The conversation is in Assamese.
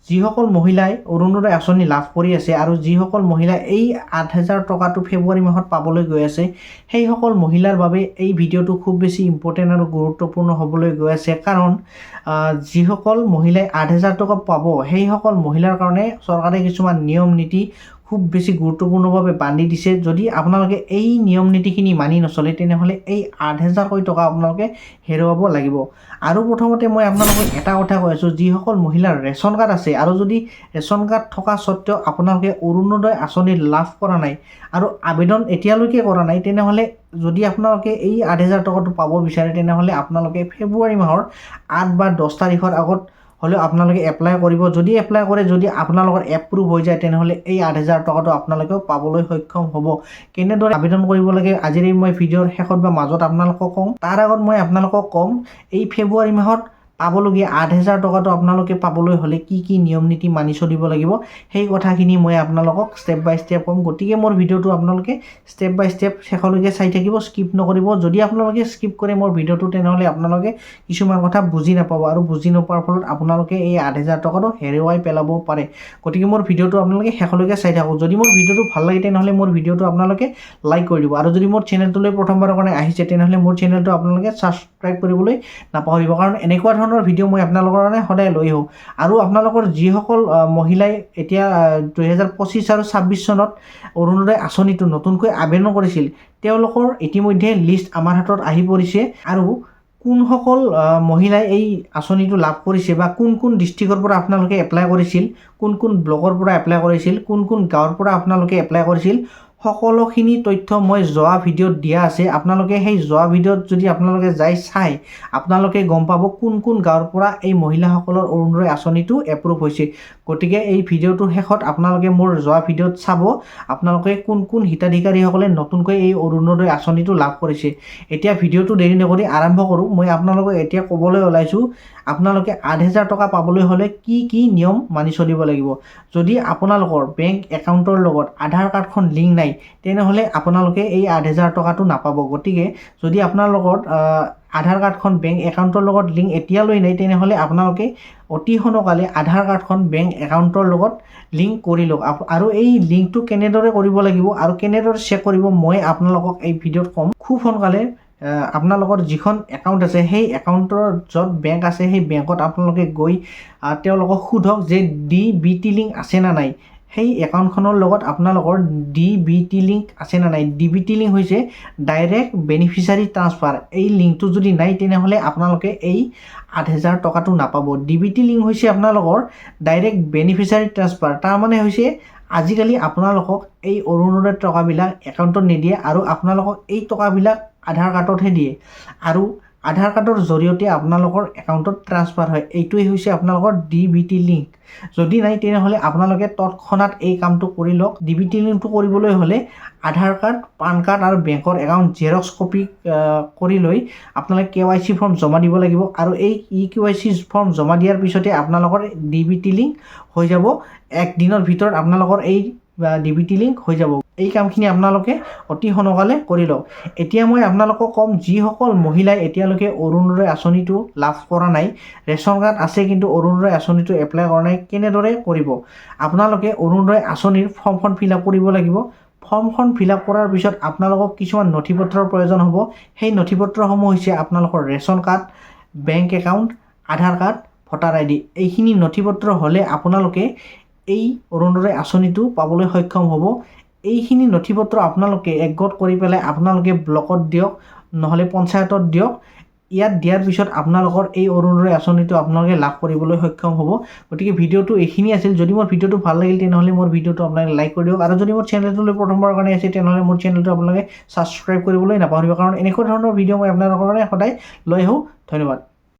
যিসকল মহিলাই অৰুণোদয় আঁচনি লাভ কৰি আছে আৰু যিসকল মহিলাই এই ৮,০০০ টকাটো ফেব্ৰুৱাৰী মাহত পাবলৈ গৈ আছে, সেইসকল মহিলাৰ বাবে এই ভিডিঅ'টো খুব বেছি ইম্পৰ্টেণ্ট আৰু গুৰুত্বপূৰ্ণ হ'বলৈ গৈ আছে। কাৰণ যিসকল মহিলাই ৮,০০০ টকা পাব, সেইসকল মহিলাৰ কাৰণে চৰকাৰে কিছুমান নিয়ম নীতি খুব বেছি গুৰুত্বপূৰ্ণভাৱে বান্ধি দিছে। যদি আপোনালোকে এই নিয়ম নীতিখিনি মানি নচলে, তেনেহ'লে এই ৮,০০০ টকা আপোনালোকে হেৰুৱাব লাগিব। আৰু প্ৰথমতে মই আপোনালোকক এটা কথা কৈ আছোঁ, যিসকল মহিলাৰ ৰেচন কাৰ্ড আছে আৰু যদি ৰেচন কাৰ্ড থকা স্বত্বেও আপোনালোকে অৰুণোদয় আঁচনি লাভ কৰা নাই আৰু আবেদন এতিয়ালৈকে কৰা নাই, তেনেহ'লে যদি আপোনালোকে এই ৮,০০০ টকাটো পাব বিচাৰে, তেনেহ'লে আপোনালোকে ফেব্ৰুৱাৰী মাহৰ ৮ বা 10 তাৰিখৰ আগত হ'লেও আপোনালোকে এপ্লাই কৰিব। যদি এপ্লাই কৰে, যদি আপোনালোকৰ এপ্ৰুভ হৈ যায়, তেনেহ'লে এই ৮,০০০ টকাটো আপোনালোকেও পাবলৈ সক্ষম হ'ব। কেনেদৰে আবেদন কৰিব লাগে আজিৰ এই মই ভিডিঅ'ৰ শেষত বা মাজত আপোনালোকক কওঁ। তাৰ আগত মই আপোনালোকক ক'ম, এই ফেব্ৰুৱাৰী মাহত পাবলগীয়া ৮,০০০ টকাটো আপোনালোকে পাবলৈ হ'লে কি কি নিয়ম নীতি মানি চলিব লাগিব, সেই কথাখিনি মই আপোনালোকক ষ্টেপ বাই ষ্টেপ ক'ম। গতিকে মোৰ ভিডিঅ'টো আপোনালোকে ষ্টেপ বাই ষ্টেপ শেষলৈকে চাই থাকিব, স্কিপ নকৰিব। যদি আপোনালোকে স্কিপ কৰে মোৰ ভিডিঅ'টো, তেনেহ'লে আপোনালোকে কিছুমান কথা বুজি নাপাব আৰু বুজি নোপোৱাৰ ফলত আপোনালোকে এই ৮,০০০ টকাটো হেৰুৱাই পেলাব পাৰে। গতিকে মোৰ ভিডিঅ'টো আপোনালোকে শেষলৈকে চাই থাকক। যদি মোৰ ভিডিঅ'টো ভাল লাগে, তেনেহ'লে মোৰ ভিডিঅ'টো আপোনালোকে লাইক কৰি দিব। আৰু যদি মোৰ চেনেলটোলৈ প্ৰথমবাৰৰ কাৰণে আহিছে, তেনেহ'লে মোৰ চেনেলটো আপোনালোকে ছাবস্ক্ৰাইব কৰিবলৈ নাপাহৰিব। কাৰণ এনেকুৱা ধৰণৰ ভিডিঅ' মই আপোনালোকৰ কাৰণে সদায় লৈ আহোঁ। আৰু আপোনালোকৰ যিসকল মহিলাই এতিয়া 2025 আৰু 26 চনত অৰুণোদয় আঁচনিটো নতুনকৈ আবেদন কৰিছিল, তেওঁলোকৰ ইতিমধ্যে লিষ্ট আমাৰ হাতত আহি পৰিছে। আৰু কোনসকল মহিলাই এই আঁচনিটো লাভ কৰিছে বা কোন কোন ডিষ্ট্ৰিক্টৰ পৰা আপোনালোকে এপ্লাই কৰিছিল, কোন কোন ব্লকৰ পৰা এপ্লাই কৰিছিল, কোন কোন গাঁৱৰ পৰা আপোনালোকে এপ্লাই কৰিছিল, সকলোখিনি তথ্য মই যোৱা ভিডিঅ'ত দিয়া আছে। আপোনালোকে সেই যোৱা ভিডিঅ'ত যদি আপোনালোকে যাই চাই, আপোনালোকে গম পাব কোন কোন গাঁৱৰ পৰা এই মহিলাসকলৰ অৰুণোদয় আঁচনিটো এপ্ৰুভ হৈছে। গতিকে এই ভিডিঅ'টোৰ শেষত আপোনালোকে মোৰ যোৱা ভিডিঅ'ত চাব আপোনালোকে কোন কোন হিতাধিকাৰীসকলে নতুনকৈ এই অৰুণোদয় আঁচনিটো লাভ কৰিছে। এতিয়া ভিডিঅ'টো দেৰি নকৰি আৰম্ভ কৰোঁ। মই আপোনালোকক এতিয়া ক'বলৈ ওলাইছোঁ, আপোনালোকে ৮,০০০ টকা পাবলৈ হ'লে কি কি নিয়ম মানি চলিব লাগিব। যদি আপোনালোকৰ বেংক একাউণ্টৰ লগত আধাৰ কাৰ্ডখন লিংক নাই, তেনেহ'লে আপোনালোকে এই ৮,০০০ টকাটো নাপাব। গতিকে যদি আপোনাৰ লগত আধাৰ কাৰ্ডখন বেংক একাউণ্টৰ লগত লিংক এতিয়ালৈ নাই, তেনেহ'লে আপোনালোকে অতি সোনকালে আধাৰ কাৰ্ডখন বেংক একাউণ্টৰ লগত লিংক কৰি লওক। আৰু এই লিংকটো কেনেদৰে কৰিব লাগিব আৰু কেনেদৰে চেক কৰিব, মই আপোনালোকক এই ভিডিঅ'ত ক'ম। খুব সোনকালে আপোনালোকৰ যিখন একাউণ্ট আছে, সেই একাউণ্টৰ য'ত বেংক আছে, সেই বেংকত আপোনালোকে গৈ তেওঁলোকক সোধক যে DBT লিংক আছে নে নাই। সেই একাউণ্টখনৰ লগত আপোনালোকৰ DBT লিংক আছে নে নাই। DBT লিংক হৈছে ডাইৰেক্ট বেনিফিচিয়াৰী ট্ৰান্সফাৰ। এই লিংকটো যদি নাই, তেনেহ'লে আপোনালোকে এই ৮,০০০ টকাটো নাপাব। DBT লিংক হৈছে আপোনালোকৰ ডাইৰেক্ট বেনিফিচিয়াৰী ট্ৰান্সফাৰ। তাৰমানে হৈছে আজিকালি আপোনালোকক এই অৰুণোদয় টকাবিলাক একাউণ্টত নিদিয়ে আৰু আপোনালোকক এই টকাবিলাক আধাৰ কাৰ্ডতহে দিয়ে আৰু আধাৰ কাৰ্ডৰ জৰিয়তে আপোনালোকৰ একাউণ্টত ট্ৰান্সফাৰ হয়। এইটোৱেই হৈছে আপোনালোকৰ DBT লিংক। যদি নাই, তেনেহ'লে আপোনালোকে তৎক্ষণাত এই কামটো কৰি লওক। DBT লিংকটো কৰিবলৈ হ'লে আধাৰ কাৰ্ড, পান কাৰ্ড আৰু বেংকৰ একাউণ্ট জেৰক্স কপি কৰি লৈ আপোনালোকে KYC ফৰ্ম জমা দিব লাগিব। আৰু এই KYC ফৰ্ম জমা দিয়াৰ পিছতে আপোনালোকৰ DBT লিংক হৈ যাব। একদিনৰ ভিতৰত আপোনালোকৰ এই DBT লিংক হৈ যাব। এই কামখিনি আপোনালোকে অতি সোনকালে কৰি লওক। এতিয়া মই আপোনালোকক ক'ম, যিসকল মহিলাই এতিয়ালৈকে অৰুণোদয় আঁচনিটো লাভ কৰা নাই, ৰেচন কাৰ্ড আছে কিন্তু অৰুণোদয় আঁচনিটো এপ্লাই কৰা নাই, কেনেদৰে কৰিব। আপোনালোকে অৰুণোদয় আঁচনিৰ ফৰ্মখন ফিল আপ কৰিব লাগিব। ফৰ্মখন ফিল আপ কৰাৰ পিছত আপোনালোকক কিছুমান নথিপত্ৰৰ প্ৰয়োজন হ'ব। সেই নথিপত্ৰসমূহ হৈছে আপোনালোকৰ ৰেচন কাৰ্ড, বেংক একাউণ্ট, আধাৰ কাৰ্ড, ভোটাৰ ID। এইখিনি নথিপত্ৰ হ'লে আপোনালোকে এই অৰুণোদয় আঁচনিটো পাবলৈ সক্ষম হ'ব। এইখিনি নথিপত্ৰ আপোনালোকে একগোট কৰি পেলাই আপোনালোকে ব্লকত দিয়ক, নহ'লে পঞ্চায়তত দিয়ক। ইয়াত দিয়াৰ পিছত আপোনালোকৰ এই অৰুণোদয় আঁচনিটো আপোনালোকে লাভ কৰিবলৈ সক্ষম হ'ব। গতিকে ভিডিঅ'টো এইখিনি আছিল। যদি মোৰ ভিডিঅ'টো ভাল লাগিল, তেনেহ'লে মোৰ ভিডিঅ'টো আপোনালোকে লাইক কৰি দিয়ক। আৰু যদি মোৰ চেনেলটোলৈ প্ৰথমবাৰৰ কাৰণে আছে, তেনেহ'লে মোৰ চেনেলটো আপোনালোকে ছাবস্ক্ৰাইব কৰিবলৈ নাপাহৰিব। কাৰণ এনেকুৱা ধৰণৰ ভিডিঅ' মই আপোনালোকৰ কাৰণে সদায় লৈ আহোঁ। ধন্যবাদ।